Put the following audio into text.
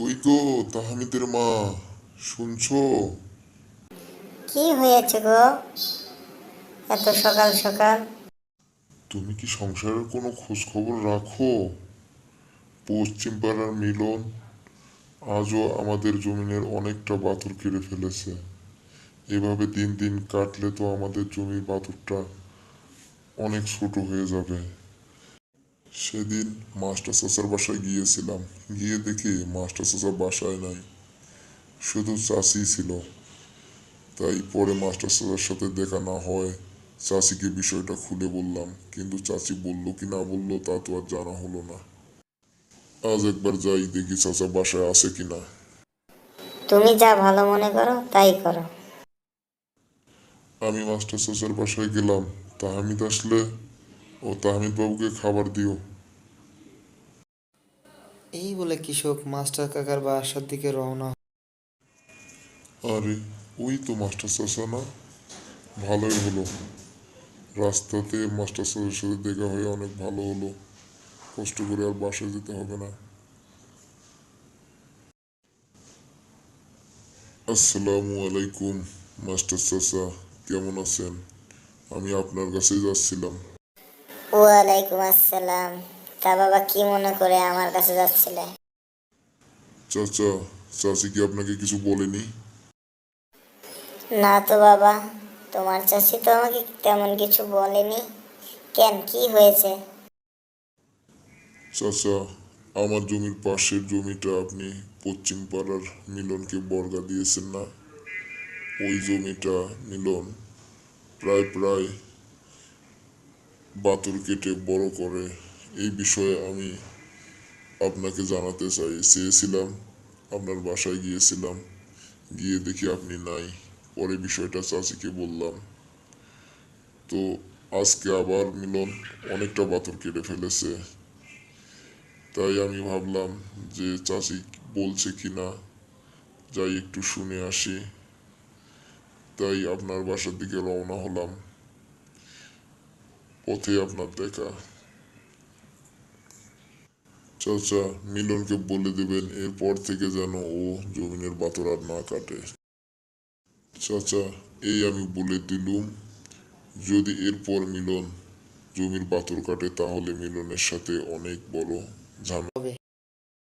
কই গো তাহমিদের মা, শুনছো? কি হয়েছে গো এত সকাল সকাল? তুমি কি সংসারের কোনো খোঁজ খবর রাখো? পশ্চিম পাড়ার মিলন আজও আমাদের জমিনের অনেকটা বাছুর কেড়ে ফেলেছে। এভাবে দিন দিন কাটলে তো আমাদের জমির বাছুরটা অনেক ছোট হয়ে যাবে। সেদিন মাস্টার চাচার বাসায় গিয়েছিলাম, গিয়ে দেখি মাস্টার চাচা বাসায় নাই, শুধু চাচি ছিল। তাই পরে মাস্টার চাচার সাথে দেখা না হয় চাচিকে বিষয়টা খুলে বললাম, কিন্তু চাচি বললো কি না বললো তা তো আর জানা হলো না। আজ একবার যাই দেখি চাচা বাসায় আছে কিনা। তুমি যা ভালো মনে করো তাই করো। আমি মাস্টার চাচার বাসায় গেলাম, তাহমিদ আসলে ও তাহমিদ বাবুকে খাবার দিও। এই বলে কৃষক মাস্টার কাকার বাসার দিকে রওনা। আরে ওই তো মাস্টার চাচা না, ভালোই হলো। রাস্তাতে মাস্টার চাচার সাথে দেখা হয়ে অনেক ভালো হলো, কষ্ট করে আর বাসায় যেতে হবে না। আসসালামু আলাইকুম মাস্টার চাচা, কেমন আছেন? আমি আপনার কাছে যাচ্ছিলাম। ওয়ালাইকুম আসসালাম। তা বাবা, কি মনে করে আমার কাছে যাচ্ছিলে? চাচা, চাচি কি আপনাকে কিছু বলেনি? না তো বাবা, তোমার চাচি তো আমাকে তেমন কিছু বলেনি। কেন, কি হয়েছে? চাচা, আমার জমির পাশের জমিটা আপনি পশ্চিম পাড়ার মিলনকে বর্গা দিয়েছেন না? ওই জমিটা মিলন প্রায় প্রায় বাতুর কেটে বড় করে। এই বিষয়ে আমি আপনাকে জানাতে চেয়েছিলাম। আপনার বাসায় গিয়েছিলাম, গিয়ে দেখি আপনি নাই। পরে বিষয়টা চাচিকে বললাম। তো আজকে আবার মিলন অনেকটা পাথর কেটে ফেলেছে। তাই আমি ভাবলাম যে চাচি বলছে কিনা, যাই একটু শুনে আসি। তাই আপনার বাসার দিকে রওনা হলাম, পথে আপনার দেখা। চাচা, মিলনকে বলে দেবেন এরপর থেকে যেন ও জমিনের বাতর আর না কাটে। চাচা, এই আমি বলে দিলুম, যদি এরপর মিলন জমির বাতর কাটে তাহলে মিলনের সাথে অনেক বড় ঝামেলা। হবে